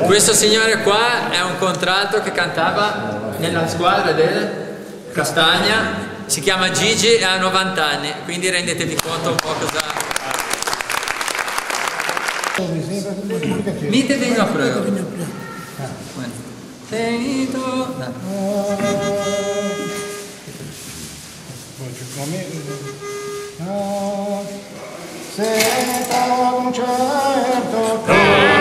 Questo signore qua è un contratto che cantava nella squadra del Castagna, si chiama Gigi e ha 90 anni, quindi rendetevi conto un po' cosa... Mi te vengo a prova. Tenito... Se un certo